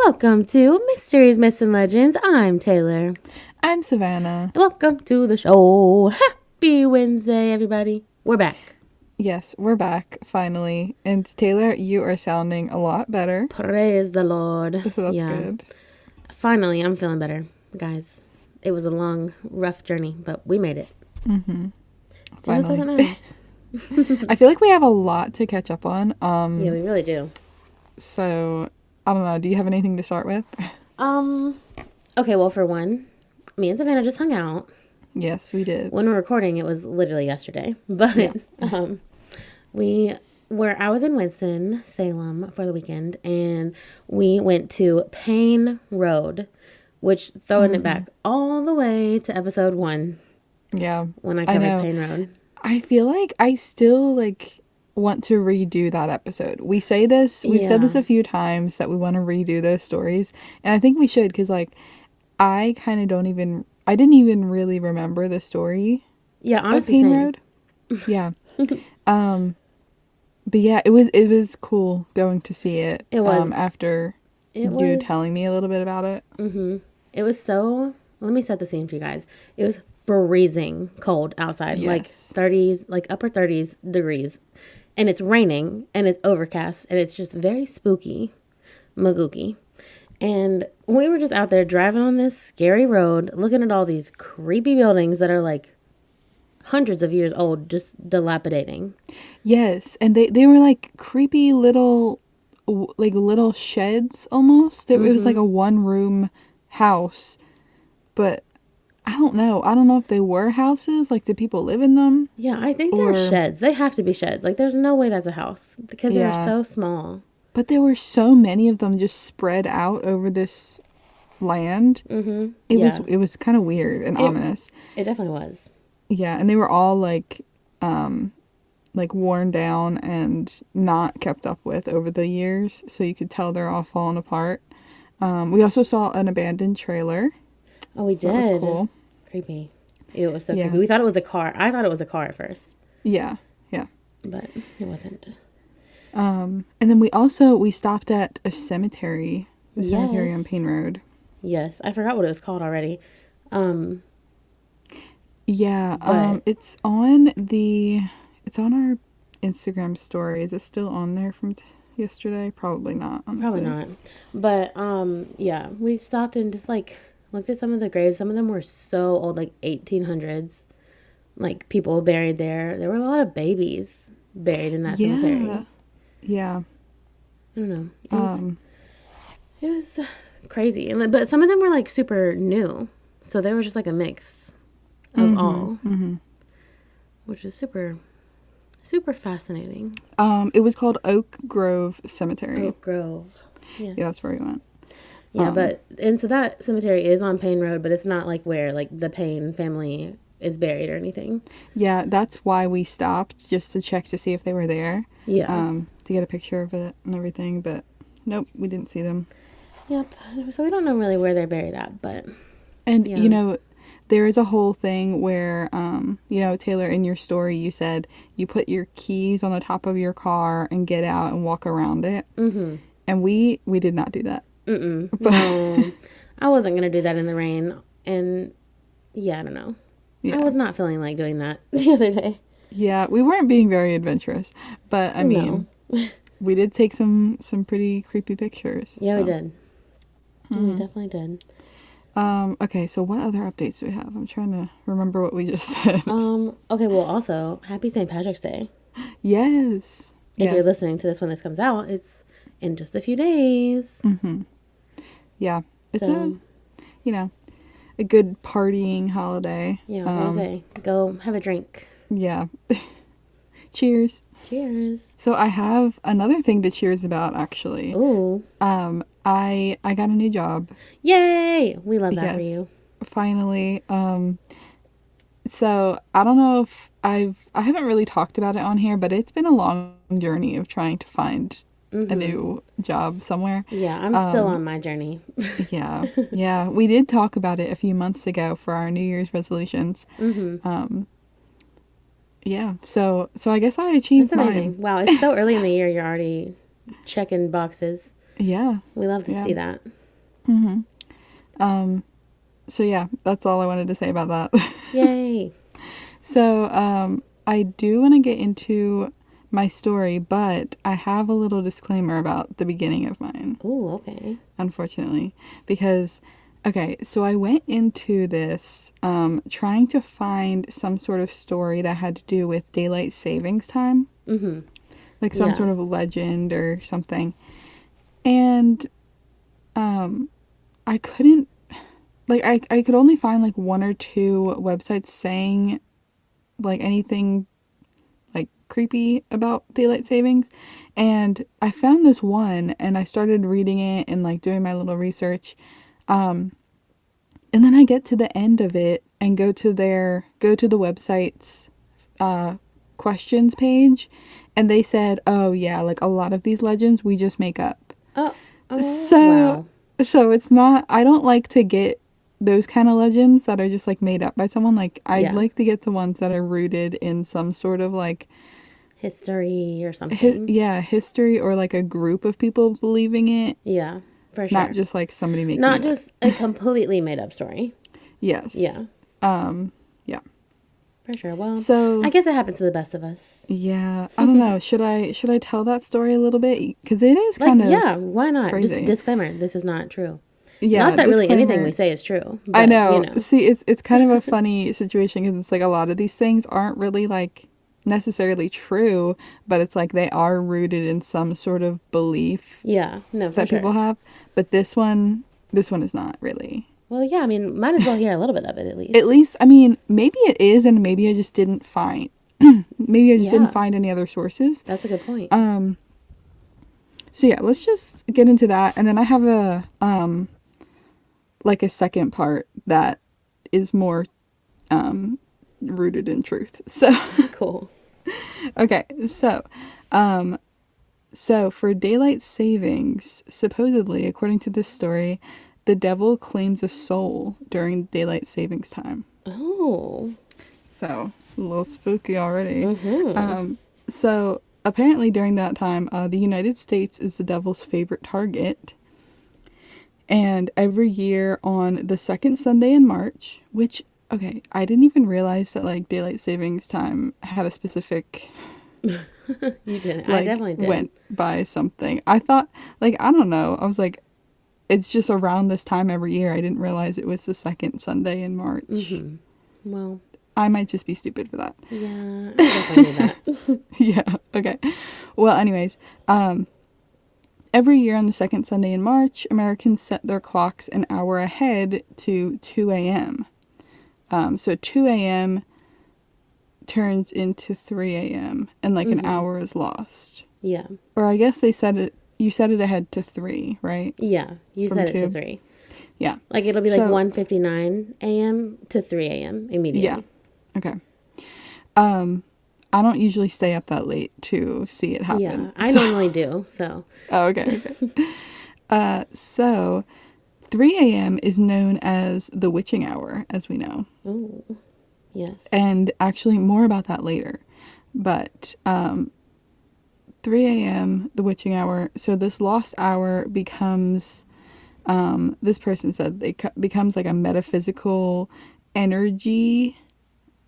Welcome to Mysteries, Myths, and Legends. I'm Taylor. I'm Savannah. Welcome to the show. Happy Wednesday, everybody. We're back. Yes, we're back finally. And Taylor, you are sounding a lot better. Praise the Lord. So that's good. Finally, I'm feeling better, guys. It was a long, rough journey, but we made it. Mm-hmm. That's all that matters. I feel like we have a lot to catch up on. Yeah, we really do. So, I don't know. Do you have anything to start with? Okay, well, for one, me and Savannah just hung out. Yes, we did. When we're recording, it was literally yesterday. But Yeah. I was in Winston-Salem for the weekend, and we went to Payne Road, which throwing it back all the way to episode 1. Yeah. When I covered Payne Road. I feel like I still want to redo that episode. We say this, we've said this a few times that we want to redo those stories, and I think we should because I kind of I didn't even really remember the story. Yeah, honestly, of Payne Road. Yeah. But yeah, it was cool going to see it. It was after you telling me a little bit about it. Mm-hmm. It was so. Let me set the scene for you guys. It was freezing cold outside, Yes. like 30s, like upper 30s degrees, and it's raining and it's overcast and it's just very spooky, magooky. And we were just out there driving on this scary road, looking at all these creepy buildings that are like hundreds of years old, just dilapidating. Yes, and they were like creepy little sheds almost. It was like a one-room house, but I don't know. I don't know if they were houses. Like, did people live in them? Yeah, I think they're sheds. They have to be sheds. Like, there's no way that's a house because they're so small. But there were so many of them just spread out over this land. Mm-hmm. It was kind of weird and ominous. It definitely was. Yeah, and they were all like worn down and not kept up with over the years, so you could tell they're all falling apart. We also saw an abandoned trailer. Oh, we did. That was cool. Creepy. It was so creepy. We thought it was a car. I thought it was a car at first. Yeah. But it wasn't. And then we stopped at a cemetery. The cemetery on Payne Road. Yes. I forgot what it was called already. It's on our Instagram story. Is it still on there from yesterday? Probably not. Honestly. Probably not. But we stopped and just looked at some of the graves. Some of them were so old, like 1800s. Like people buried there. There were a lot of babies buried in that cemetery. Yeah. I don't know. It was crazy. But some of them were like super new. So they were just like a mix of all. Mm-hmm. Which is super, super fascinating. It was called Oak Grove Cemetery. Oak Grove. Yes. Yeah, that's where we went. Yeah, so that cemetery is on Payne Road, but it's not like where like the Payne family is buried or anything. Yeah, that's why we stopped, just to check to see if they were there. Yeah. To get a picture of it and everything, but nope, we didn't see them. Yep. So we don't know really where they're buried at, but. And, there is a whole thing where, Taylor, in your story, you said you put your keys on the top of your car and get out and walk around it. Mm-hmm. And we did not do that. No, I wasn't going to do that in the rain. And, I don't know. Yeah. I was not feeling like doing that the other day. Yeah, we weren't being very adventurous. But, I mean, we did take some pretty creepy pictures. Yeah, we did. Mm-hmm. We definitely did. Okay, so what other updates do we have? I'm trying to remember what we just said. Okay, well, also, happy St. Patrick's Day. Yes. If you're listening to this when this comes out, it's in just a few days. Mm-hmm. Yeah. It's a good partying holiday. Yeah, I was going to say, go have a drink. Yeah. Cheers. Cheers. So I have another thing to cheers about, actually. Ooh. I got a new job. Yay! We love that for you. Finally. So I don't know if I haven't really talked about it on here, but it's been a long journey of trying to find a new job somewhere. Yeah, I'm still on my journey. Yeah. We did talk about it a few months ago for our New Year's resolutions. Mm-hmm. Yeah, so I guess I achieved That's amazing. mine. Wow, it's so early in the year you're already checking boxes. Yeah. We love to see that. Mm-hmm. So yeah, that's all I wanted to say about that. Yay. So I do want to get into my story, but I have a little disclaimer about the beginning of mine. Ooh, okay. Unfortunately, because okay, so I went into this trying to find some sort of story that had to do with daylight savings time. Mm-hmm. Like some sort of legend or something. And I couldn't, like, I could only find like one or two websites saying like anything like creepy about daylight savings. And I found this one and I started reading it and like doing my little research. And then I get to the end of it and go to the website's questions page, and they said, oh yeah, like a lot of these legends we just make up. Oh, Wow. So it's not, I don't like to get those kind of legends that are just like made up by someone. Like I'd like to get the ones that are rooted in some sort of like history or something. History, or like a group of people believing it. Yeah, for sure. Not just like somebody making Not it just up. a completely made up story. Yes. Yeah. Yeah. For sure. Well, so I guess it happens to the best of us. Yeah, I don't know. Should I tell that story a little bit? Because it is kind of why not? crazy. Just disclaimer: this is not true. Yeah, not that really anything we say is true. But, I know. See, it's kind of a funny situation because it's like a lot of these things aren't really like necessarily true, but it's like they are rooted in some sort of belief. Yeah, no, for that sure. people have. But this one is not really. Well, yeah, I mean, might as well hear a little bit of it at least. At least, I mean, maybe it is, and maybe I just didn't find. Maybe I just didn't find any other sources. That's a good point. So yeah, let's just get into that, and then I have a like a second part that is more rooted in truth. So cool. Okay, so for daylight savings, supposedly, according to this story, the devil claims a soul during daylight savings time. Oh. So, a little spooky already. Mm-hmm. So, apparently during that time, the United States is the devil's favorite target. And every year on the second Sunday in March, which, okay, I didn't even realize that, like, daylight savings time had a specific... You didn't. Like, I definitely did. Went by something. I thought, like, I don't know. I was like, it's just around this time every year. I didn't realize it was the second Sunday in March. Mm-hmm. Well, I might just be stupid for that. Yeah, I definitely knew that. Yeah, okay. Well, anyways, every year on the second Sunday in March, Americans set their clocks an hour ahead to 2 a.m. So 2 a.m. turns into 3 a.m. and like an hour is lost. Yeah. Or I guess you set it ahead to 3, right? Yeah, you set it to 3. Yeah. Like it'll be like 1:59 a.m. to 3 a.m. immediately. Yeah. Okay. I don't usually stay up that late to see it happen. Yeah, I normally do, so. Oh, okay. So 3 a.m. is known as the witching hour, as we know. Oh, yes. And actually more about that later. But 3 a.m., the witching hour. So this lost hour becomes, this person said, becomes like a metaphysical energy.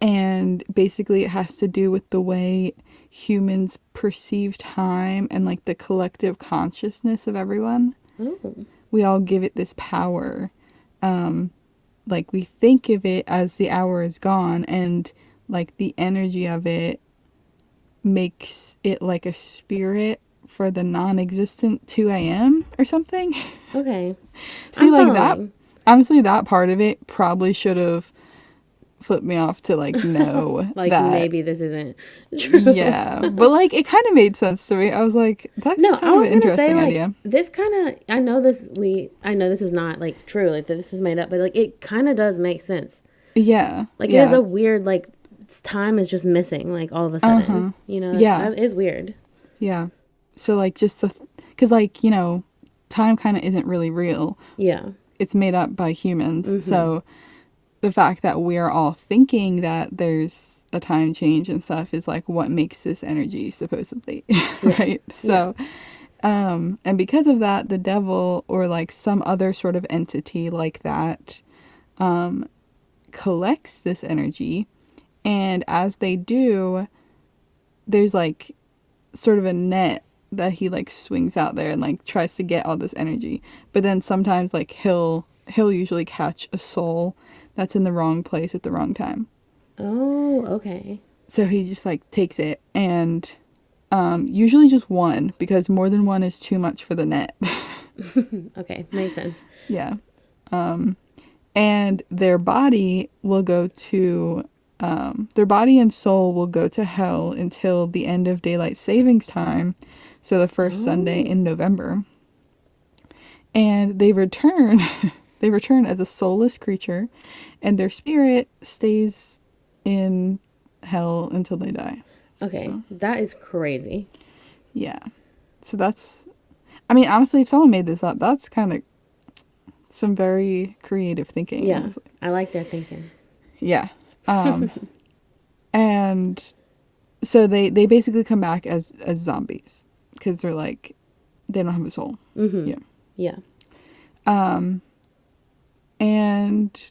And basically it has to do with the way humans perceive time and like the collective consciousness of everyone. Ooh. We all give it this power. Like we think of it as the hour is gone, and like the energy of it makes it like a spirit for the non-existent 2 a.m. or something. Okay. See, like that, honestly, that part of it probably should have flipped me off to like know like that maybe this isn't true. Yeah, but like it kind of made sense to me. I was like, that's kind of an interesting idea. This kind of, I know this is not like true, like that this is made up, but like it kind of does make sense. Yeah, like it is a weird, like time is just missing, like all of a sudden. You know, that is weird. Yeah, so like just because like, you know, time kind of isn't really real. Yeah, it's made up by humans. So the fact that we're all thinking that there's a time change and stuff is like what makes this energy supposedly. Right. So And because of that, the devil or like some other sort of entity like that collects this energy. And as they do, there's like sort of a net that he like swings out there and like tries to get all this energy. But then sometimes like he'll usually catch a soul that's in the wrong place at the wrong time. Oh, okay. So he just like takes it, and usually just one, because more than one is too much for the net. Okay, makes sense. Yeah. And their body and soul will go to hell until the end of daylight savings time, so the first Sunday in November. And they return as a soulless creature, and their spirit stays in hell until they die. Okay, so, that is crazy. Yeah. So that's, I mean, honestly, if someone made this up, that's kind of some very creative thinking. Yeah, honestly. I like their thinking. Yeah. And so they basically come back as zombies, because they're like, they don't have a soul. Mm-hmm. Yeah. Yeah. And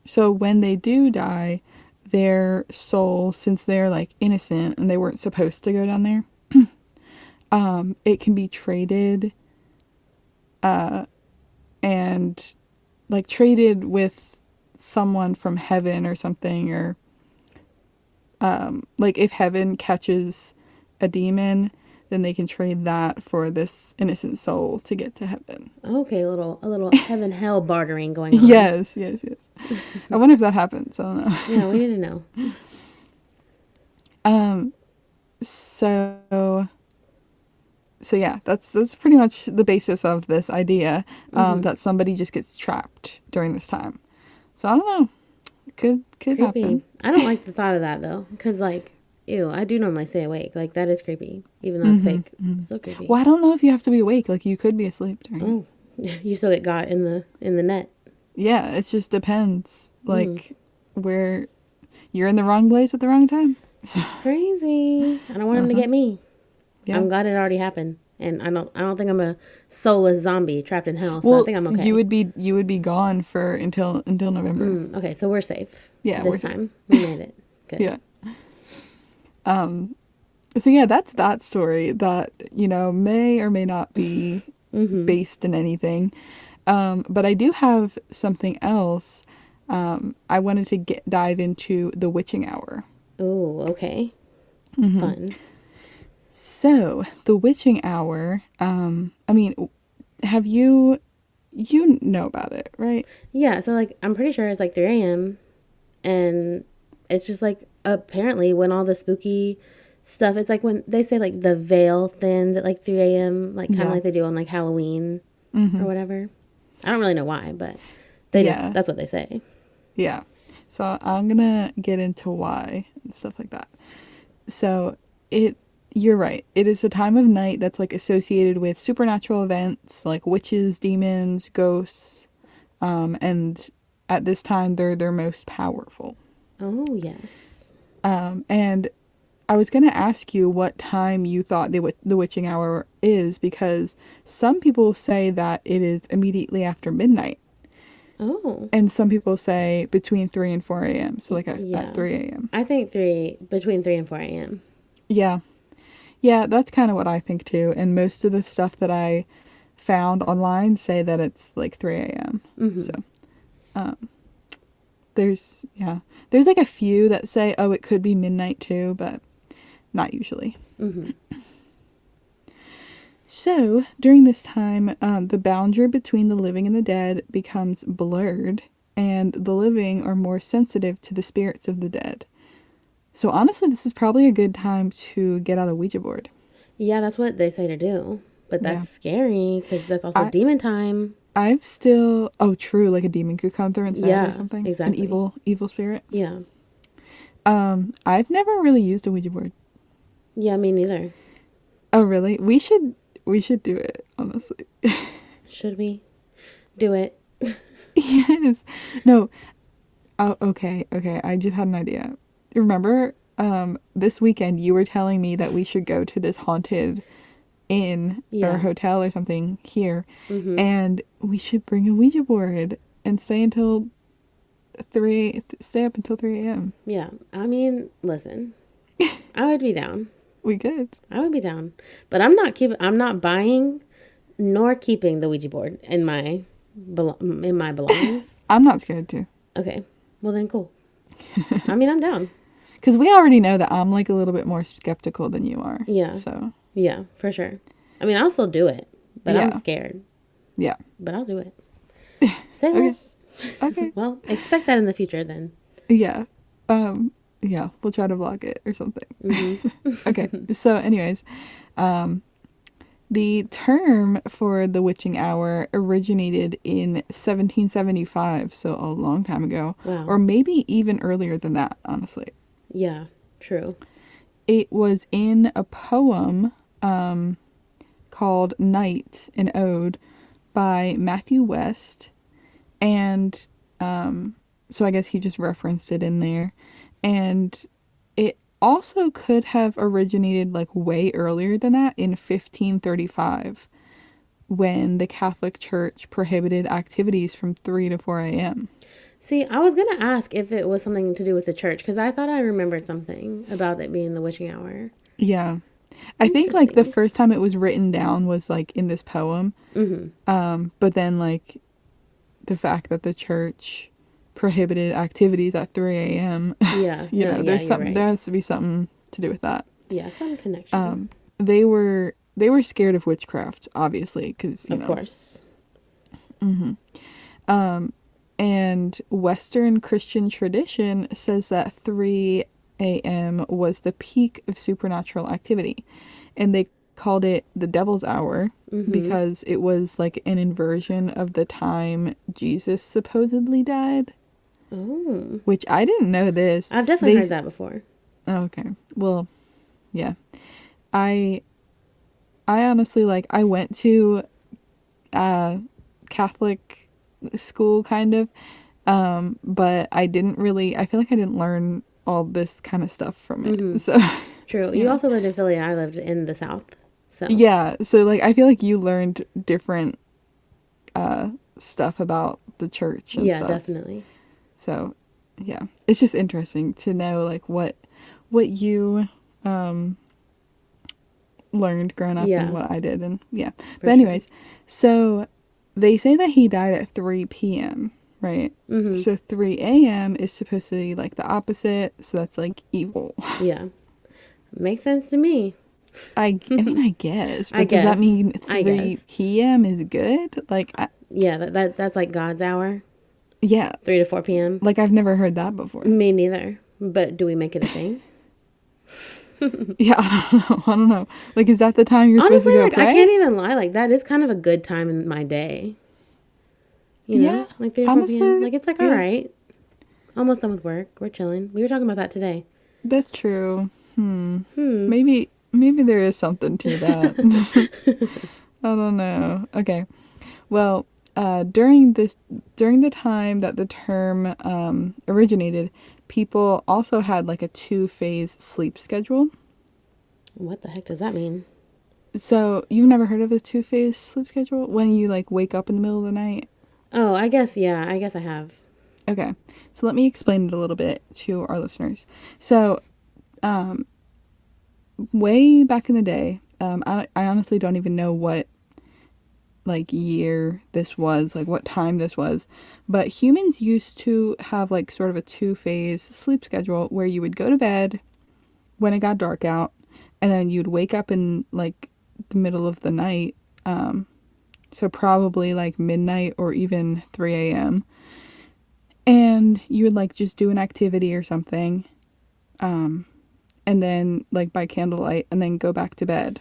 so when they do die, their soul, since they're like innocent and they weren't supposed to go down there, it can be traded, and like traded with someone from heaven or something, or like if heaven catches a demon, then they can trade that for this innocent soul to get to heaven. Okay, a little heaven hell bartering going on. Yes. I wonder if that happens. I don't know. Yeah, we need to know. So yeah, that's pretty much the basis of this idea, that somebody just gets trapped during this time. So I don't know. Could Creepy. happen. I don't like the thought of that though, because like, ew, I do normally stay awake. Like that is creepy, even though it's fake. It's still creepy. Well, I don't know if you have to be awake. Like you could be asleep during. Oh, you still get got in the net. Yeah, it just depends. Like where you're in the wrong place at the wrong time. It's crazy. I don't want him to get me. Yeah. I'm glad it already happened, and I don't think I'm a soulless zombie trapped in hell. So Well, I think I'm okay. you would be gone for until November. Okay, so we're safe. Yeah, this time we made it. Good. Yeah. So yeah, that's that story that, may or may not be based in anything. But I do have something else. I wanted to dive into the witching hour. Oh, okay. Fun. So the witching hour, I mean, have you know about it, right? Yeah, so like I'm pretty sure it's like 3 a.m. and it's just like apparently when all the spooky stuff, it's like when they say like the veil thins at like 3 a.m. like kind of like they do on like Halloween or whatever. I don't really know why, but that's what they say. Yeah. So I'm gonna get into why and stuff like that. So you're right. It is a time of night that's like associated with supernatural events like witches, demons, ghosts, and at this time they're their most powerful. Oh, yes. And I was going to ask you what time you thought the witching hour is, because some people say that it is immediately after midnight. Oh. And some people say between 3 and 4 a.m. So like at 3 a.m. I think between 3 and 4 a.m. Yeah. Yeah, that's kind of what I think too. And most of the stuff that I found online say that it's like 3 a.m. So, there's like a few that say, oh, it could be midnight too, but not usually. So during this time, the boundary between the living and the dead becomes blurred, and the living are more sensitive to the spirits of the dead. So honestly, this is probably a good time to get out a Ouija board. Yeah, that's what they say to do. But that's scary because that's also demon time. I'm still... Oh, true. Like a demon could come through instead or something. Exactly. An evil spirit. Yeah. I've never really used a Ouija board. Yeah, me neither. Oh, really? We should do it, honestly. Should we do it? Yes. No. Oh, okay. I just had an idea. Remember, this weekend you were telling me that we should go to this haunted inn Yeah. or hotel or something here, Mm-hmm. and we should bring a Ouija board and stay up until 3 a.m. Yeah. I mean, listen, I would be down. We could. I would be down. But I'm not buying nor keeping the Ouija board in my belongings. I'm not scared to. Okay. Well then cool. I mean, I'm down. Because we already know that I'm like a little bit more skeptical than you are. Yeah. So. Yeah, for sure. I mean, I'll still do it, but Yeah. I'm scared. Yeah. But I'll do it. Say Okay. less. Okay. Well, expect that in the future then. Yeah. Yeah, we'll try to block it or something. Mm-hmm. Okay. So anyways, the term for the witching hour originated in 1775, so a long time ago. Wow. Or maybe even earlier than that, honestly. Yeah, true. It was in a poem called Night, an Ode, by Matthew West. And so I guess he just referenced it in there. And it also could have originated like way earlier than that in 1535 when the Catholic Church prohibited activities from 3 to 4 a.m. See, I was going to ask if it was something to do with the church because I thought I remembered something about it being the witching hour. Yeah. I think like the first time it was written down was like in this poem. Mm-hmm. But then like the fact that the church prohibited activities at 3 a.m. Yeah. you know, there's something, right. there has to be something to do with that. Yeah, some connection. They were scared of witchcraft, obviously, because of course. And Western Christian tradition says that 3 a.m. was the peak of supernatural activity, and they called it the devil's hour because it was like an inversion of the time Jesus supposedly died. Oh. Which I didn't know this. I've definitely heard that before. Oh, okay. Well, yeah. I honestly like I went to Catholic school kind of but I feel like I didn't learn all this kind of stuff from it. So True. You also lived in Philly. I lived in the South. So yeah, so like I feel like you learned different stuff about the church and stuff. Yeah, definitely. So yeah, it's just interesting to know like what you learned growing up and what I did, and yeah. But anyways, so they say that he died at 3 p.m., right? Mm-hmm. So 3 a.m. is supposed to be like the opposite, so that's like evil. Yeah. Makes sense to me. I mean, I guess. But does that mean 3 p.m. is good? Like, yeah, that's like God's hour. Yeah. 3 to 4 p.m. Like, I've never heard that before. Me neither. But do we make it a thing? Yeah, I don't know. Like, is that the time you're supposed to go pray? I can't even lie. Like, that is kind of a good time in my day. You know? Like 3 to 4 p.m. Like, it's like, all right. Almost done with work. We're chilling. We were talking about that today. That's true. Maybe there is something to that. I don't know. Okay. Well, during the time that the term originated, people also had like a 2-phase sleep schedule. What the heck does that mean? So you've never heard of a 2-phase sleep schedule? When you like wake up in the middle of the night? Oh, I guess I have. Okay. So let me explain it a little bit to our listeners. So, way back in the day, I honestly don't even know what like year this was, like what time this was, but humans used to have like sort of a 2-phase sleep schedule where you would go to bed when it got dark out, and then you'd wake up in like the middle of the night, so probably like midnight or even 3 a.m. and you would like just do an activity or something, and then like by candlelight, and then go back to bed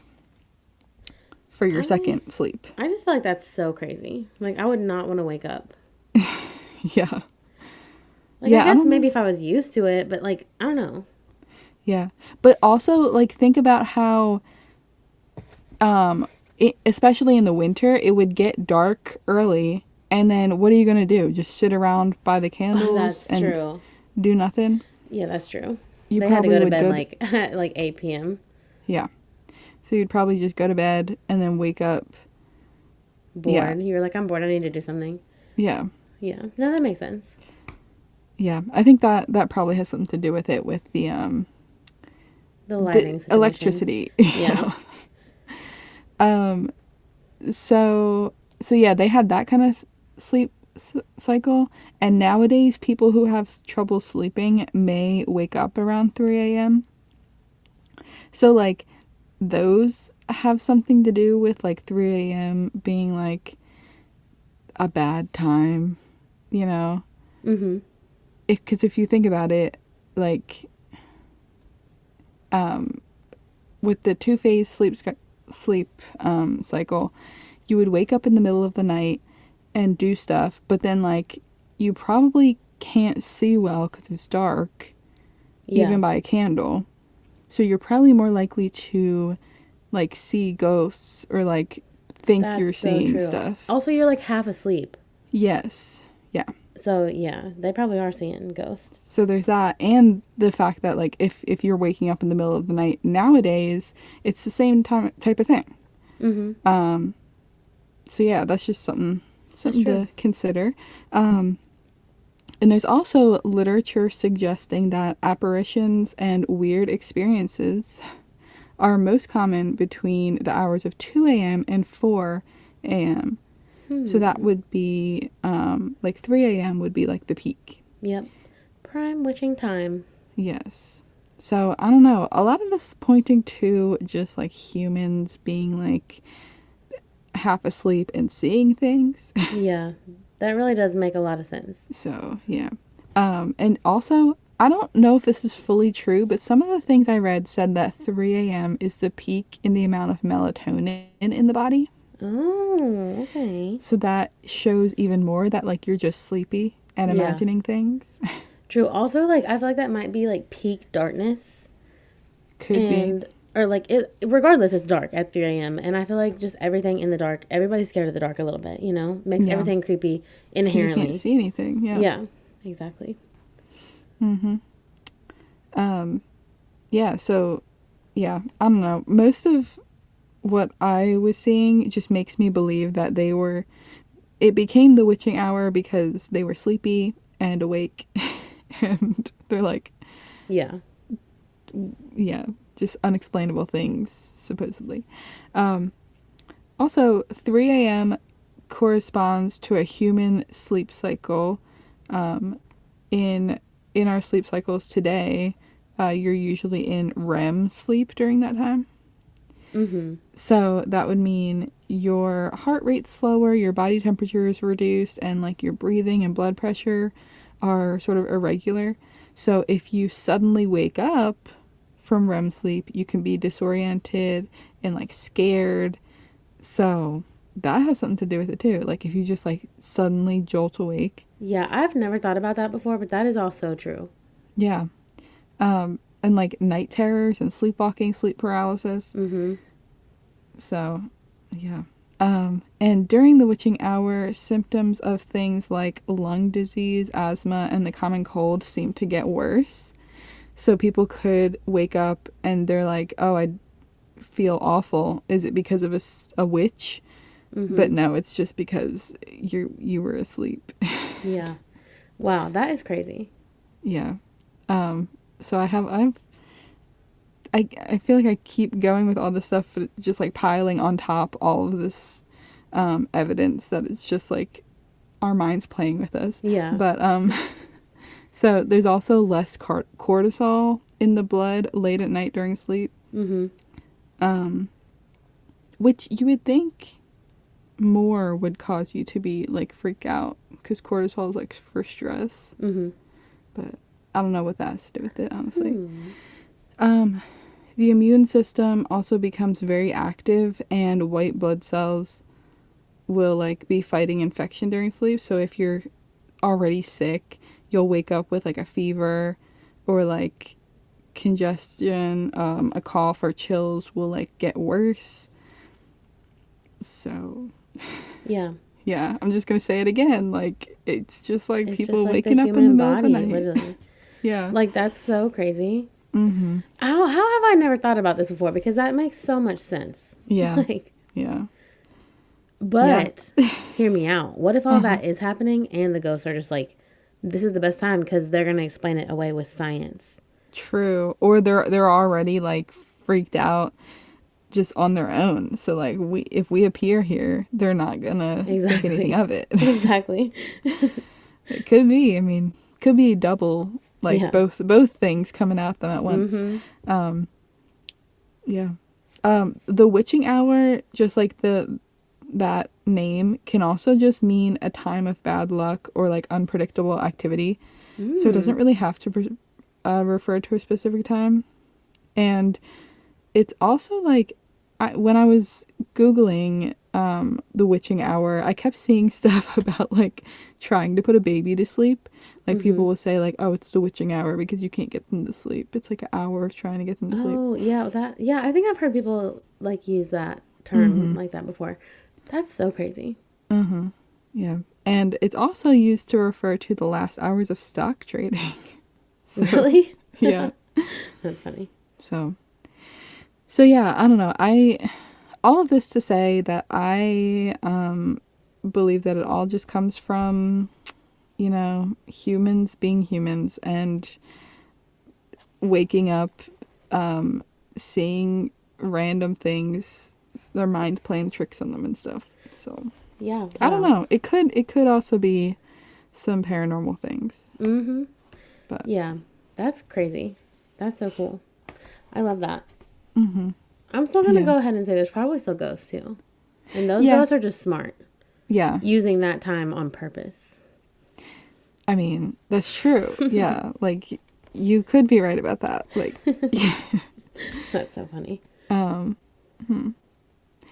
for your second sleep. I just feel like that's so crazy. Like, I would not want to wake up. Yeah. Like, yeah, I guess maybe if I was used to it, but like, I don't know. Yeah. But also, like, think about how, especially in the winter, it would get dark early, and then what are you going to do? Just sit around by the candles and true. Do nothing? Yeah, that's true. They had to go to bed like at like 8 p.m. Yeah. So you'd probably just go to bed and then wake up. Bored. Yeah. You're like, I'm bored. I need to do something. Yeah. Yeah. No, that makes sense. Yeah. I think that probably has something to do with it, with the lighting situation. Electricity. Yeah. So yeah, they had that kind of sleep cycle, and nowadays people who have trouble sleeping may wake up around 3 a.m. So like those have something to do with like 3 a.m. being like a bad time, you know? Mm-hmm. Because if you think about it, like with the two-phase sleep cycle, you would wake up in the middle of the night and do stuff, but then like you probably can't see well because it's dark, even by a candle. So you're probably more likely to like see ghosts or like think you're seeing stuff. Also, you're like half asleep. Yes. Yeah. So yeah, they probably are seeing ghosts. So there's that, and the fact that like if you're waking up in the middle of the night nowadays, it's the same type of thing. Mm-hmm. So yeah, that's just something to consider. And there's also literature suggesting that apparitions and weird experiences are most common between the hours of 2 a.m. and 4 a.m. So that would be like 3 a.m. would be like the peak. Yep. Prime witching time. Yes. So I don't know. A lot of this is pointing to just like humans being like half asleep and seeing things. Yeah. That really does make a lot of sense. So, yeah. And also, I don't know if this is fully true, but some of the things I read said that 3 a.m. is the peak in the amount of melatonin in the body. Oh, okay. So that shows even more that, like, you're just sleepy and imagining things. True. Also, like, I feel like that might be, like, peak darkness. Could be. Or, like, regardless, it's dark at 3 a.m. And I feel like just everything in the dark, everybody's scared of the dark a little bit, you know? Makes everything creepy inherently. You can't see anything, yeah. Yeah, exactly. Mm-hmm. Yeah, so, yeah, I don't know. Most of what I was seeing just makes me believe that it became the witching hour because they were sleepy and awake. And they're like... Yeah. Yeah, just unexplainable things, supposedly. Also, 3 a.m. corresponds to a human sleep cycle. In our sleep cycles today, you're usually in REM sleep during that time. Mm-hmm. So that would mean your heart rate's slower, your body temperature is reduced, and like your breathing and blood pressure are sort of irregular. So if you suddenly wake up from REM sleep, you can be disoriented and like scared. So that has something to do with it too. Like if you just like suddenly jolt awake. Yeah, I've never thought about that before, but that is also true. Yeah. And like night terrors and sleepwalking, sleep paralysis. Mm-hmm. So, yeah. And during the witching hour, symptoms of things like lung disease, asthma, and the common cold seem to get worse. So people could wake up and they're like, oh, I feel awful. Is it because of a witch? Mm-hmm. But no, it's just because you were asleep. Yeah. Wow, that is crazy. Yeah. So I feel like I keep going with all this stuff, but it's just like piling on top all of this evidence that it's just like our minds playing with us. Yeah. But so there's also less cortisol in the blood late at night during sleep. Mm-hmm. Which you would think more would cause you to be like freak out, because cortisol is like for stress. Mm-hmm. But I don't know what that has to do with it, honestly. The immune system also becomes very active, and white blood cells will like be fighting infection during sleep. So if you're already sick, you'll wake up with like a fever or like congestion, a cough or chills will like get worse. So yeah. Yeah, I'm just gonna say it again. Like it's just like it's people just like waking up in the middle of the night. Literally. Yeah. Like that's so crazy. Mm-hmm. How have I never thought about this before? Because that makes so much sense. Yeah. Like, Yeah. but hear me out. What if all Uh-huh. that is happening and the ghosts are just like, this is the best time because they're going to explain it away with science? True. Or they're already like freaked out just on their own. So like if we appear here, they're not gonna think anything Exactly. of it. Exactly. It could be. I mean, could be double, like Yeah. both things coming at them at once. Mm-hmm. Yeah. The witching hour, just like that name, can also just mean a time of bad luck or like unpredictable activity. So it doesn't really have to refer to a specific time. And it's also like when I was Googling the witching hour, I kept seeing stuff about like trying to put a baby to sleep. Like people will say like, oh, it's the witching hour because you can't get them to sleep. It's like an hour of trying to get them to sleep. Oh, yeah, I think I've heard people like use that term like that before. That's so crazy. Yeah. And it's also used to refer to the last hours of stock trading. So, Really? yeah. That's funny. So yeah, I don't know. All of this to say that I believe that it all just comes from, humans being humans and waking up, seeing random things, their mind playing tricks on them and stuff. So Yeah. I don't know. It could also be some paranormal things. Mm-hmm. But yeah, that's crazy. That's so cool. I love that. Mm-hmm. I'm still gonna Yeah. go ahead and say there's probably still ghosts too, and those Yeah. ghosts are just smart, Yeah. using that time on purpose. I mean, that's true. Yeah. Like you could be right about that. Like That's so funny.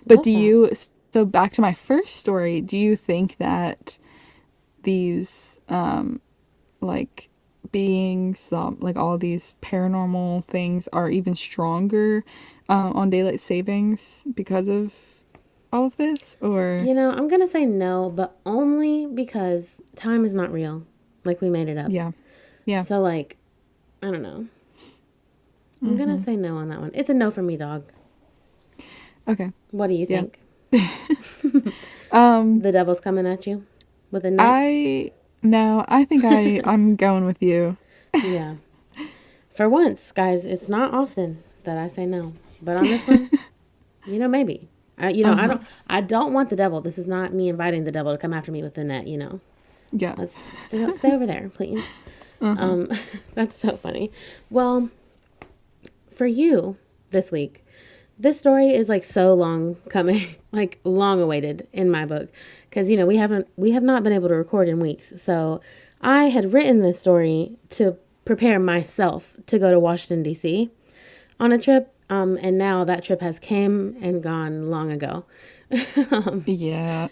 But do you, so back to my first story, do you think that these, like beings, like all these paranormal things are even stronger on daylight savings because of all of this? Or, I'm gonna say no, but only because time is not real. Like we made it up. yeah. Yeah. So like, I don't know. I'm gonna say no on that one. It's a no for me, dog. Okay. What do you Yeah. think? The devil's coming at you with a net? I think I'm going with you. Yeah. For once, guys, it's not often that I say no. But on this one, maybe. I don't want the devil. This is not me inviting the devil to come after me with the net, Yeah. Let's stay over there, please. That's so funny. Well, for you this week, this story is like so long coming, like long awaited in my book, because we have not been able to record in weeks. So I had written this story to prepare myself to go to Washington D.C. on a trip, and now that trip has came and gone long ago. Yeah.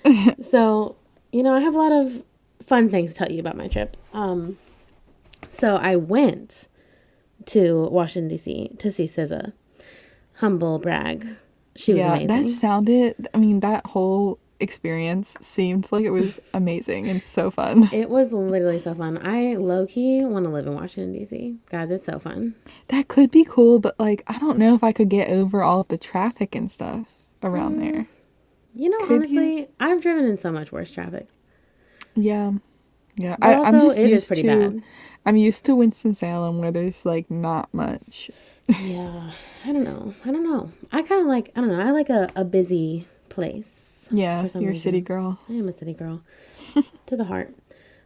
So I have a lot of fun things to tell you about my trip. So I went to Washington D.C. to see SZA. Humble brag. She was amazing. That whole experience seemed like it was amazing and so fun. It was literally so fun. I low-key want to live in Washington, D.C. Guys, it's so fun. That could be cool, but like, I don't know if I could get over all of the traffic and stuff around there. Honestly, I've driven in so much worse traffic. Yeah. Yeah. But I'm also, just it is used pretty to, bad. I'm used to Winston-Salem where there's like not much. Yeah. I don't know. I kind of like, I don't know. I like a busy place. Yeah, you're a city girl. I am a city girl. To the heart.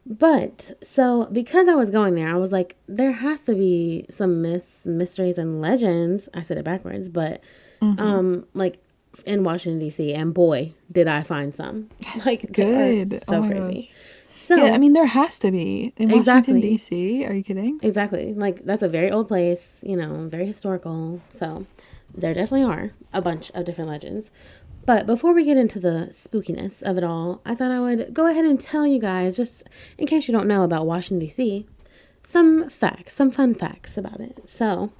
But, so, because I was going there, I was like, there has to be some mysteries, and legends. I said it backwards, but, like, in Washington, D.C., and boy, did I find some. Like, good. So crazy. So, yeah, there has to be. In Washington, D.C., are you kidding? Exactly. Like, that's a very old place, very historical. So, there definitely are a bunch of different legends. But before we get into the spookiness of it all, I thought I would go ahead and tell you guys, just in case you don't know about Washington, D.C., some fun facts about it. So,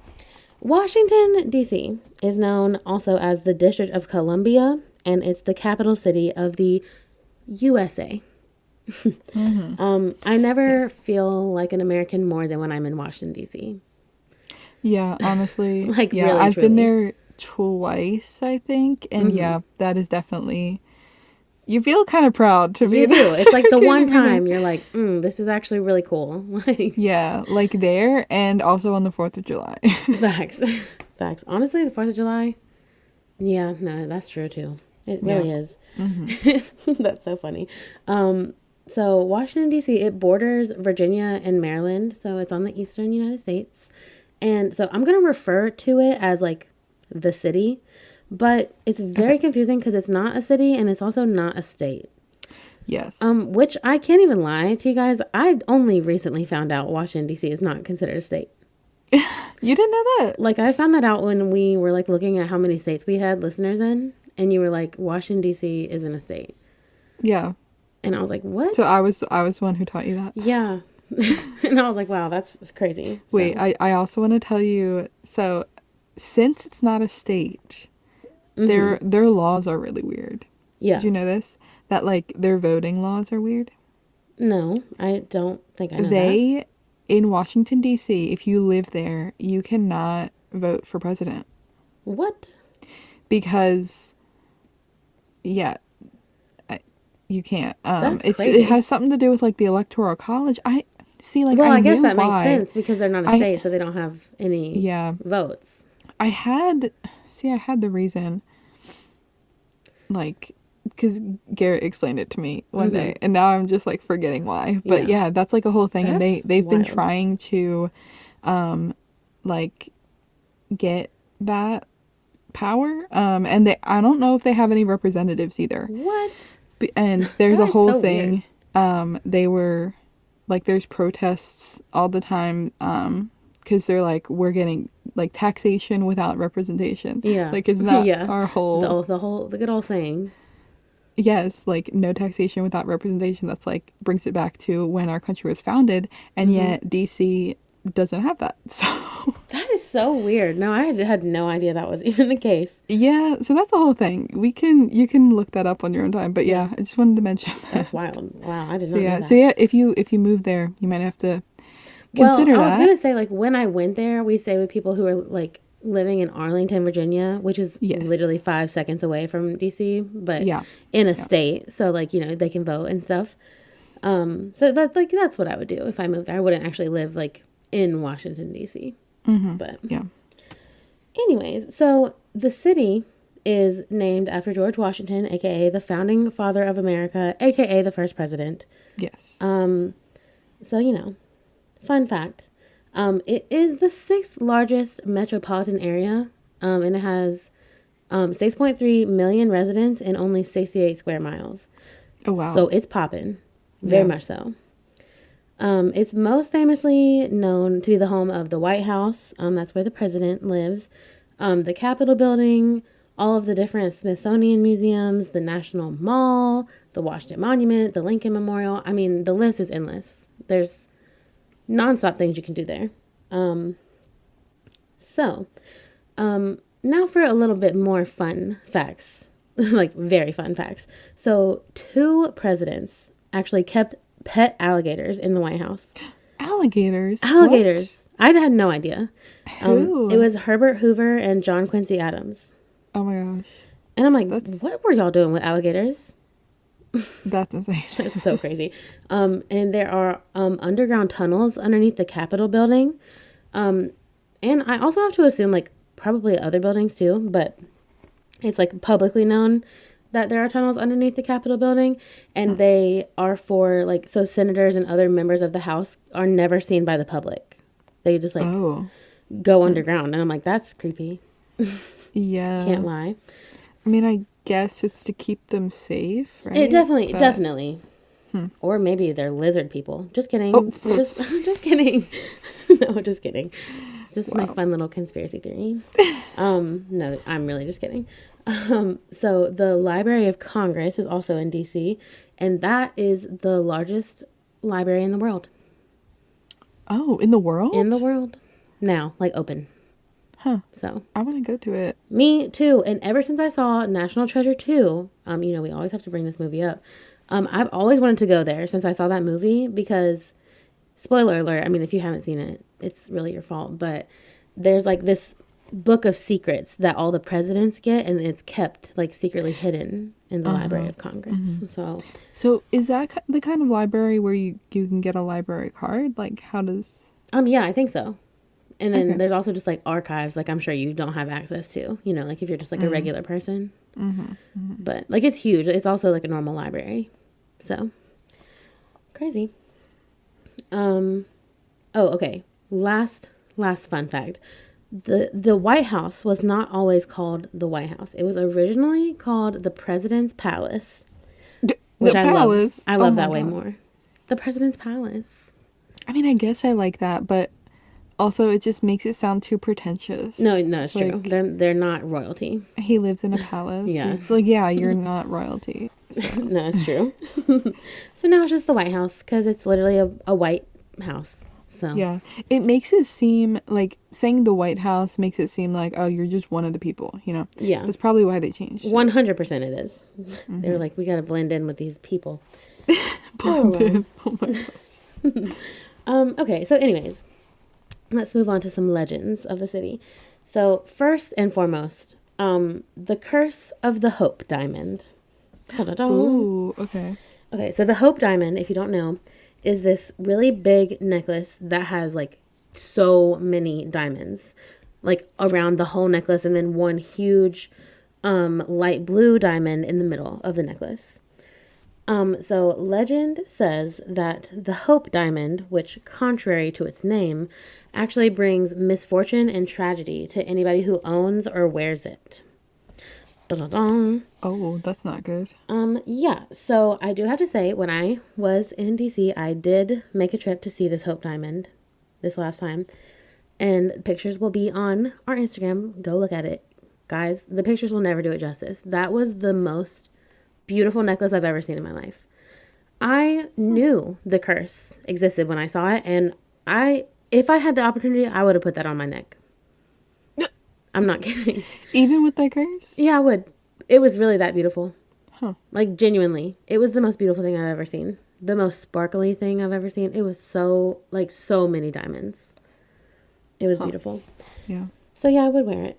Washington, D.C. is known also as the District of Columbia, and it's the capital city of the USA. I never feel like an American more than when I'm in Washington, D.C. Yeah, honestly. Like, Yeah, really, I've been truly. there twice, I think. And Hmm. yeah, that is definitely, you feel kind of proud to be You there. do. It's like the Can one you be there? time you're like, this is actually really cool. Like, Yeah, like there and also on the 4th of July. facts. Facts. Honestly, the 4th of July, yeah, no, that's true too. It Yeah. really is. Hmm. That's so funny. So Washington D.C. it borders Virginia and Maryland, so it's on the eastern United States. And so I'm gonna refer to it as like the city, but it's Okay. very confusing because it's not a city and it's also not a state. Yes. Which I can't even lie to you guys. I only recently found out Washington D.C. is not considered a state. You didn't know that? Like I found that out when we were like looking at how many states we had listeners in, and you were like, Washington D.C. isn't a state, Yeah. and I was like, So what? I was the one who taught you that. Yeah, and I was like, wow, that's crazy. Wait, So, I also want to tell you, so since it's not a state, mm-hmm. their laws are really weird. Yeah, Did you know this? That like their voting laws are weird. no, I don't think I know that. They in Washington D.C., if you live there, you cannot vote for president What? because yeah, you can't. That's It crazy. has something to do with like the electoral college. I see like Well, I I guess knew that makes why. sense because they're not a I state, so they don't have any yeah, votes. I had I had the reason like because Garrett explained it to me one Mm-hmm. day and now I'm just like forgetting why. But Yeah, yeah, that's like a whole thing and that's they've been wild. trying to like get that power and they I don't know if they have any representatives either. What? And there's That a is whole so weird. thing they were like there's protests all the time because they're like we're getting like taxation without representation, Yeah, like it's not yeah. our whole The good old saying. yes, like no taxation without representation. That's like brings it back to when our country was founded, and Mm-hmm. yet DC doesn't have that. So That is so weird. No, I had no idea that was even the case. yeah, so that's the whole thing. You can look that up on your own time. But Yeah, yeah, I just wanted to mention that's that. wild. Wow, I did So not know yeah, that. if you move there, you might have to Well, consider I was that. gonna say like when I went there, we stayed with people who are like living in Arlington, Virginia, which is Yes. literally 5 seconds away from DC, but Yeah. in a Yeah. state. So like they can vote and stuff. So that's what I would do if I moved there. I wouldn't actually live like in Washington D.C. Mhm. But Yeah. anyways, so the city is named after George Washington, aka the founding father of America, aka the first president. Yes. So fun fact. It is the sixth largest metropolitan area, and it has 6.3 million residents and only 68 square miles. Oh wow. So it's popping, very Yeah. much so. It's most famously known to be the home of the White House. That's where the president lives. The Capitol building, all of the different Smithsonian museums, the National Mall, the Washington Monument, the Lincoln Memorial. I mean, the list is endless. There's nonstop things you can do there. So, now for a little bit more fun facts, like very fun facts. So, two presidents actually kept pet alligators in the White House. Alligators. What? Alligators. I had no idea. It Who? was Herbert Hoover and John Quincy Adams. Oh my gosh. And I'm like, That's what were y'all doing with alligators? that's insane. That's so crazy. And there are underground tunnels underneath the Capitol building. And I also have to assume, like, probably other buildings too, but it's like publicly known that there are tunnels underneath the Capitol building. And they are for, like, so senators and other members of the House are never seen by the public. They just, like, Oh. go underground. And I'm like, that's creepy. Yeah. Can't lie. I mean, I guess it's to keep them safe, right? It definitely, But definitely. Or maybe they're lizard people. Just kidding. oh, Just kidding. No, just kidding. Just my wow. fun little conspiracy theory. No, I'm really just kidding. So the Library of Congress is also in DC, and that is the largest library in the world. Oh, in the world? In the world. Now, like open. Huh. So I want to go to it. me too. And ever since I saw National Treasure 2, we always have to bring this movie up. I've always wanted to go there since I saw that movie because, spoiler alert, I mean, if you haven't seen it, it's really your fault. But there's like this book of secrets that all the presidents get, and it's kept like secretly hidden in the Library of Congress. So is that the kind of library where you can get a library card? Like, how does... Yeah, I think so. And then there's also just like archives, like I'm sure you don't have access to, you know, like if you're just like a regular person. But like it's huge. It's also like a normal library. So crazy. Oh, okay. Last fun fact. The White House was not always called the White House. It was originally called the President's Palace. Which I palace? I love that way more. The President's Palace. I mean, I guess I like that, but also it just makes it sound too pretentious. No, it's true. They're not royalty. He lives in a palace. Yeah. It's like, yeah, you're not royalty. So. No, it's true. So now it's just the White House because it's literally a white house. So yeah, it makes it seem like saying the White House makes it seem like, oh, you're just one of the people, you know? Yeah. That's probably why they changed it. 100% it is. They were like, we got to blend in with these people. Blend in. Oh my gosh. Okay, so anyways, let's move on to some legends of the city. So first and foremost, the Curse of the Hope Diamond. Ooh, okay. Okay, so the Hope Diamond, if you don't know, is this really big necklace that has like so many diamonds, like around the whole necklace, and then one huge light blue diamond in the middle of the necklace. So legend says that the Hope Diamond, which contrary to its name, actually brings misfortune and tragedy to anybody who owns or wears it. Dun-dun-dun. Oh, that's not good. Yeah, so I do have to say, when I was in DC, I did make a trip to see this Hope Diamond this last time. And pictures will be on our Instagram. Go look at it. Guys, the pictures will never do it justice. That was the most beautiful necklace I've ever seen in my life. I knew the curse existed when I saw it, and if I had the opportunity, I would have put that on my neck. I'm not kidding. Even with that curse? Yeah, I would. It was really that beautiful. Huh. Like, genuinely. It was the most beautiful thing I've ever seen. The most sparkly thing I've ever seen. It was so many diamonds. It was beautiful. Yeah. So, yeah, I would wear it.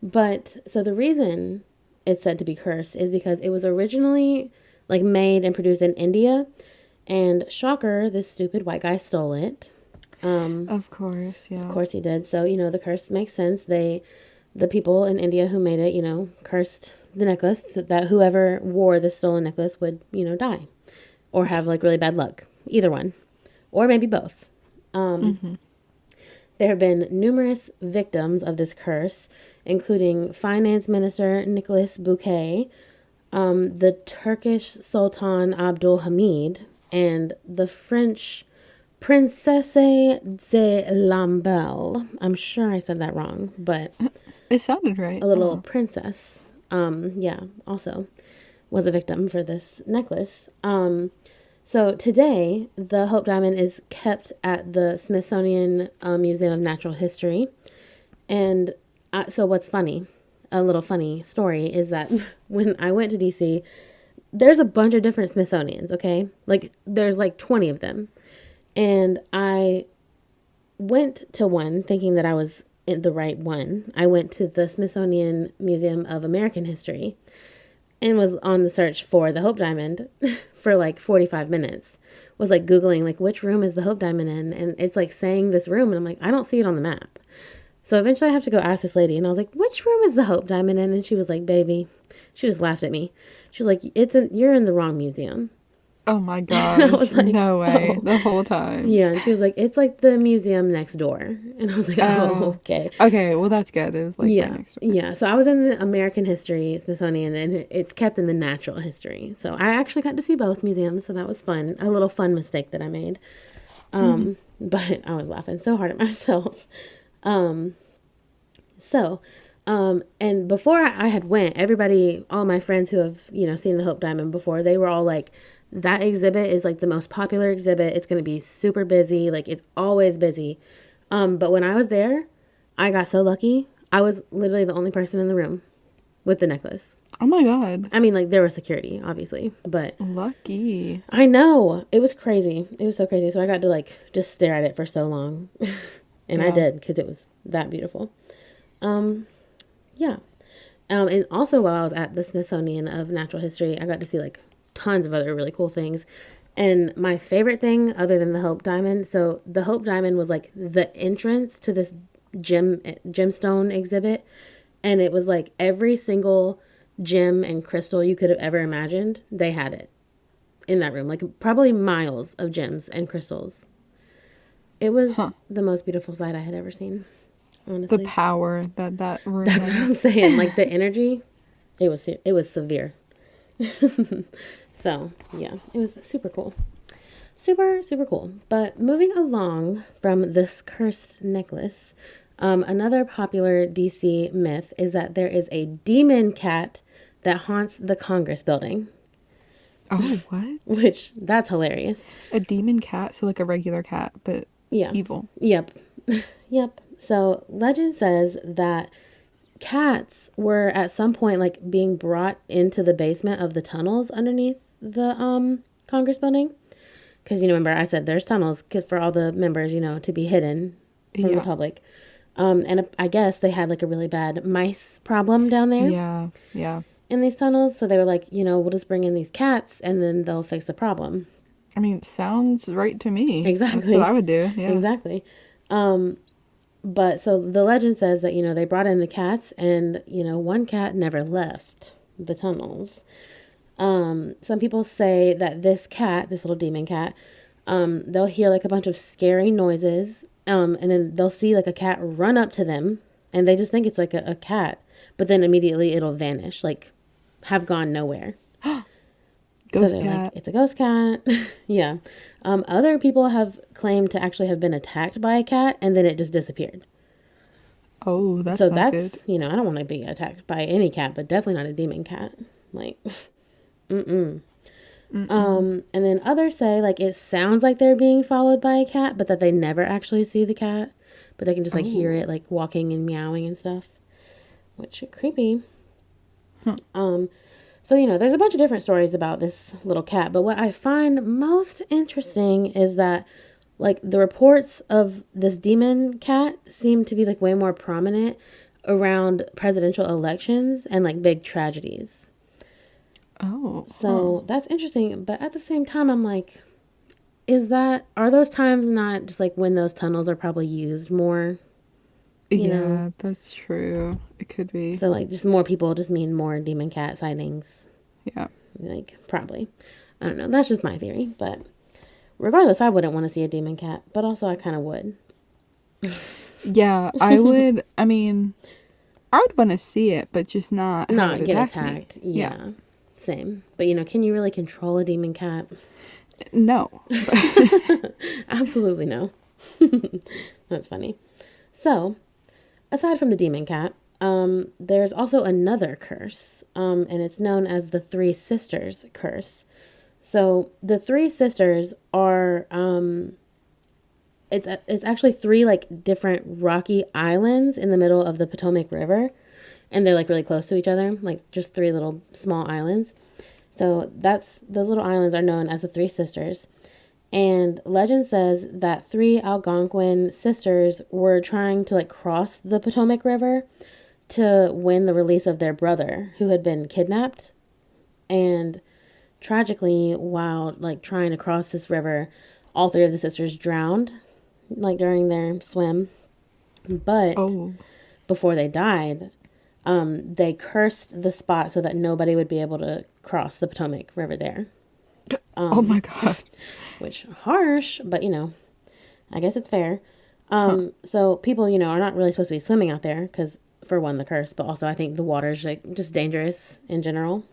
But, so the reason it's said to be cursed is because it was originally, like, made and produced in India. And, shocker, this stupid white guy stole it. Of course, yeah. Of course he did. So, you know, the curse makes sense. The people in India who made it, you know, cursed the necklace so that whoever wore the stolen necklace would, you know, die. Or have, like, really bad luck. Either one. Or maybe both. There have been numerous victims of this curse, including Finance Minister Nicholas Bouquet, the Turkish Sultan Abdul Hamid, and the French Princesse de Lamballe. I'm sure I said that wrong, but it sounded right. A little princess, also was a victim for this necklace. So today, the Hope Diamond is kept at the Smithsonian Museum of Natural History. And so what's funny, a little funny story, is that when I went to DC, there's a bunch of different Smithsonians, okay? Like, there's like 20 of them. And I went to one thinking that I was in the right one. I went to the Smithsonian Museum of American History and was on the search for the Hope Diamond for like 45 minutes. Was like Googling like which room is the Hope Diamond in, and it's like saying this room, and I'm like, I don't see it on the map. So eventually I have to go ask this lady, and I was like, which room is the Hope Diamond in? And she was like, baby, she just laughed at me. She was like, you're in the wrong museum. Oh my gosh. I was like, no way. Oh. The whole time. Yeah, and she was like, it's like the museum next door. And I was like, oh, okay. Okay, well that's good. It was like right next door. Yeah, so I was in the American History Smithsonian, and it's kept in the Natural History. So I actually got to see both museums, so that was fun. A little fun mistake that I made. But I was laughing so hard at myself. And before I had went, everybody, all my friends who have, you know, seen the Hope Diamond before, they were all like, that exhibit is like the most popular exhibit. It's going to be super busy. Like, it's always busy. But when I was there, I got so lucky. I was literally the only person in the room with the necklace. Oh my God. I mean, like, there was security, obviously, but lucky. I know. It was crazy. It was so crazy. So I got to like just stare at it for so long. And I did, because it was that beautiful. Um, yeah. And also while I was at the Smithsonian of Natural History, I got to see like tons of other really cool things. And my favorite thing, other than the Hope Diamond, so the Hope Diamond was like the entrance to this gemstone exhibit, and it was like every single gem and crystal you could have ever imagined. They had it in that room, like probably miles of gems and crystals. It was Huh. the most beautiful sight I had ever seen. The Honestly, power that room that's what had. I'm saying. Like the energy, it was severe. So yeah, it was super cool. Super, super cool. But moving along from this cursed necklace, another popular DC myth is that there is a demon cat that haunts the Congress building, Oh, what? which that's hilarious. A demon cat, so like a regular cat, but Yeah. evil. Yep. Yep. So legend says that cats were at some point like being brought into the basement of the tunnels underneath the Congress building. Because, remember, I said there's tunnels for all the members, to be hidden from the Yeah. public. And I guess they had like a really bad mice problem down there Yeah. Yeah. in these tunnels. So they were like, we'll just bring in these cats and then they'll fix the problem. I mean, sounds right to me. That's Exactly. what I would do. Yeah. Exactly. But so the legend says that, they brought in the cats and, one cat never left the tunnels. Some people say that this cat, this little demon cat, they'll hear like a bunch of scary noises, and then they'll see like a cat run up to them, and they just think it's like a cat, but then immediately it'll vanish, like have gone nowhere. So Ghost they're like, cat. it's a ghost cat. Yeah. Other people have claimed to actually have been attacked by a cat, and then it just disappeared. Oh, that's So not that's, good. I don't want to be attacked by any cat, but definitely not a demon cat. Like, mm-mm. Mm-mm. And then others say like it sounds like they're being followed by a cat, but that they never actually see the cat, but they can just like hear Oh. it like walking and meowing and stuff, which is creepy. Huh. So there's a bunch of different stories about this little cat, but what I find most interesting is that like the reports of this demon cat seem to be like way more prominent around presidential elections and like big tragedies. Oh. Huh. So that's interesting. But at the same time, I'm like, are those times not just like when those tunnels are probably used more, you know? Yeah, that's true. It could be. So like just more people just mean more demon cat sightings. Yeah. Like probably. I don't know. That's just my theory. But regardless, I wouldn't want to see a demon cat. But also I kind of would. Yeah, I would. I mean, I would want to see it, but just not have Not it get attack me. attacked. Yeah. Same. But can you really control a demon cat? No. Absolutely no. That's funny. So, aside from the demon cat, there's also another curse, and it's known as the Three Sisters curse. So the Three Sisters are, it's actually three like different rocky islands in the middle of the Potomac River, and they're like really close to each other, like just three little small islands. So those little islands are known as the Three Sisters. And legend says that three Algonquin sisters were trying to like cross the Potomac River to win the release of their brother who had been kidnapped. And tragically, while like trying to cross this river, all three of the sisters drowned like during their swim. But Oh. before they died, they cursed the spot so that nobody would be able to cross the Potomac River there. Oh my God. Which harsh, but I guess it's fair. So people, are not really supposed to be swimming out there because for one, the curse, but also I think the water's like just dangerous in general.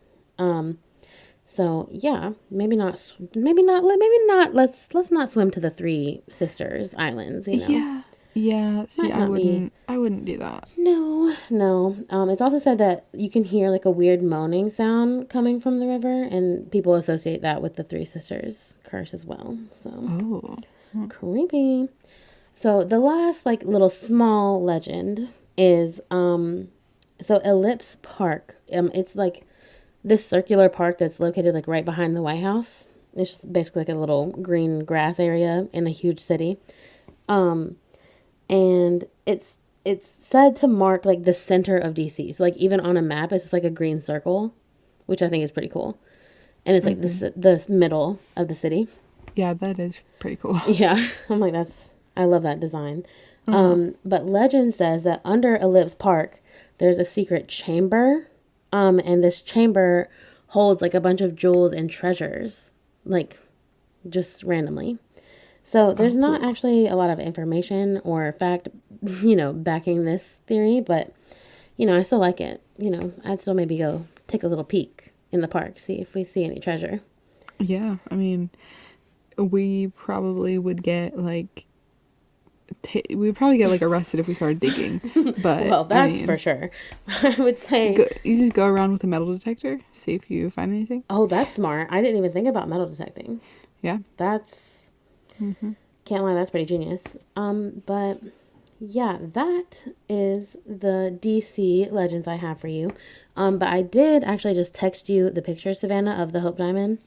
So yeah, maybe not. Let's not swim to the Three Sisters Islands. Yeah. Yeah. See, Might not be. I wouldn't do that. No, no. It's also said that you can hear like a weird moaning sound coming from the river, and people associate that with the Three Sisters curse as well. So Oh. creepy. So the last like little small legend is so Ellipse Park. It's like this circular park that's located like right behind the White House. It's just basically like a little green grass area in a huge city. And it's it's said to mark like the center of DC. So like even on a map, it's just like a green circle, which I think is pretty cool. And it's like the middle of the city. Yeah, that is pretty cool. Yeah, I'm like I love that design. But legend says that under Ellipse Park, there's a secret chamber, and this chamber holds like a bunch of jewels and treasures, like just randomly. So there's not actually a lot of information or fact, backing this theory, but I still like it. I'd still maybe go take a little peek in the park, see if we see any treasure. Yeah, I mean, we probably would get like we'd probably get like arrested if we started digging. But well, that's for sure. I would say you just go around with a metal detector, see if you find anything. Oh, that's smart. I didn't even think about metal detecting. Yeah, that's can't lie, that's pretty genius. But yeah, that is the DC legends I have for you. But I did actually just text you the picture, Savannah, of the Hope Diamond,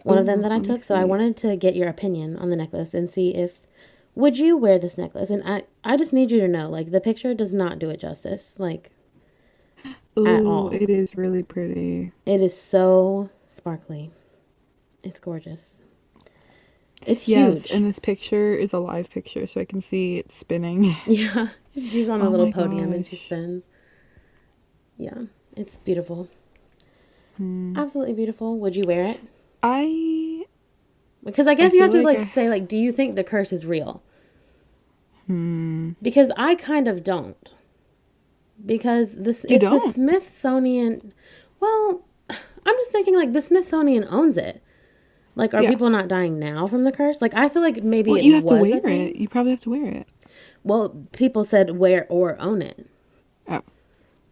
one of them that I took. So I wanted to get your opinion on the necklace and see if would you wear this necklace. And I just need you to know, like, the picture does not do it justice, like, at all. It is really pretty. It is so sparkly. It's gorgeous. It's huge. Yes, and this picture is a live picture, so I can see it spinning. Yeah, she's on a little podium and she spins. Yeah, it's beautiful. Absolutely beautiful. Would you wear it? Because I guess you have to say, like, do you think the curse is real? Because I kind of don't. Because the Smithsonian, well, I'm just thinking, like, the Smithsonian owns it. Like, are people not dying now from the curse? Like, I feel like maybe you have to wear it. You probably have to wear it. Well, people said wear or own it. Oh.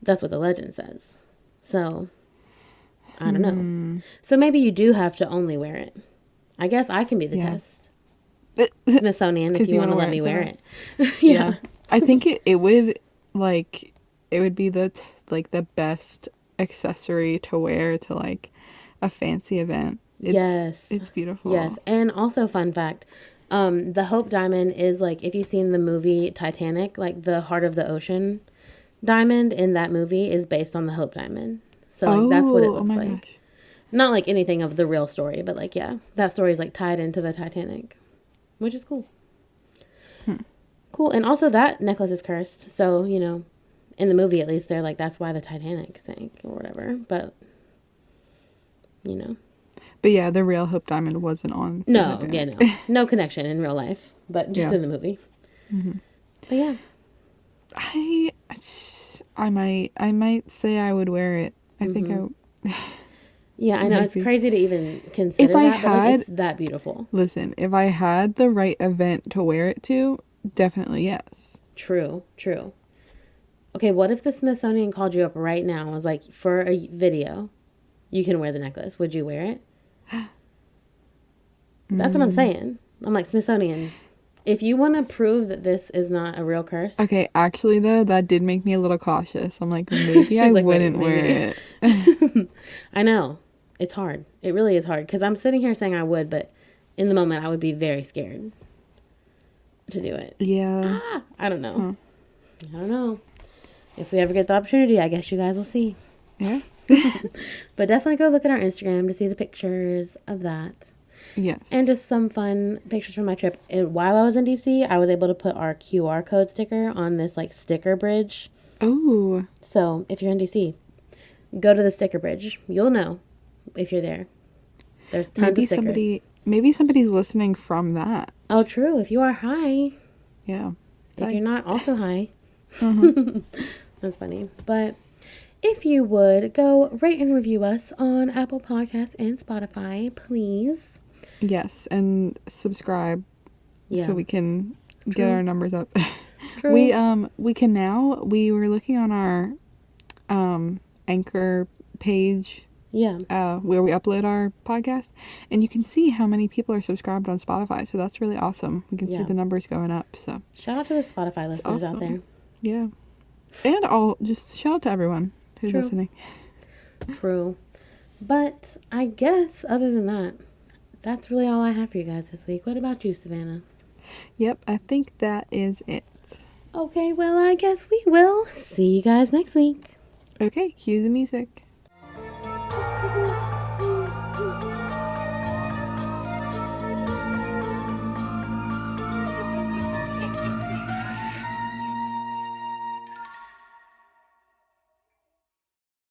That's what the legend says. So, I don't know. So maybe you do have to only wear it. I guess I can be the test. Smithsonian, if you want to let me wear it. Yeah. I think it would, like, it would be the best accessory to wear to, like, a fancy event. It's beautiful. Yes, and also fun fact, the Hope Diamond is like, if you've seen the movie Titanic, like the Heart of the Ocean diamond in that movie is based on the Hope Diamond. So like that's what it looks like. Gosh. Not like anything of the real story, but like that story is like tied into the Titanic, which is cool. Cool, and also that necklace is cursed. So in the movie at least they're like that's why the Titanic sank or whatever. But But yeah, the real Hope Diamond wasn't on. No, no connection in real life, but just in the movie. But yeah, I might say I would wear it. I think I. Yeah, I know it's crazy to even consider but like, it's that beautiful. Listen, if I had the right event to wear it to, definitely yes. True. Okay, what if the Smithsonian called you up right now and was like, for a video, you can wear the necklace? Would you wear it? That's what I'm saying. I'm like, Smithsonian, if you want to prove that this is not a real curse. Okay, actually though, that did make me a little cautious. I'm like, maybe I wouldn't wear it. I know. It's hard. It really is hard. Because I'm sitting here saying I would, but in the moment I would be very scared to do it. Yeah. I don't know. I don't know. If we ever get the opportunity, I guess you guys will see. Yeah. But definitely go look at our Instagram to see the pictures of that. Yes. And just some fun pictures from my trip. And while I was in DC, I was able to put our QR code sticker on this like sticker bridge. Oh. So if you're in DC, go to the sticker bridge. You'll know if you're there. There's tons of stickers. Maybe somebody's listening from that. Oh, true. If you are, hi. Yeah. If you're not, also hi. That's funny. But if you would go rate and review us on Apple Podcasts and Spotify, please. Yes, and subscribe so we can get our numbers up. True. We can now. We were looking on our Anchor page. Yeah. Where we upload our podcast, and you can see how many people are subscribed on Spotify. So that's really awesome. We can see the numbers going up. So shout out to the Spotify listeners out there. Yeah, and just shout out to everyone who's listening. True, but I guess other than that, that's really all I have for you guys this week. What about you, Savannah? Yep, I think that is it. Okay, well, I guess we will see you guys next week. Okay, cue the music.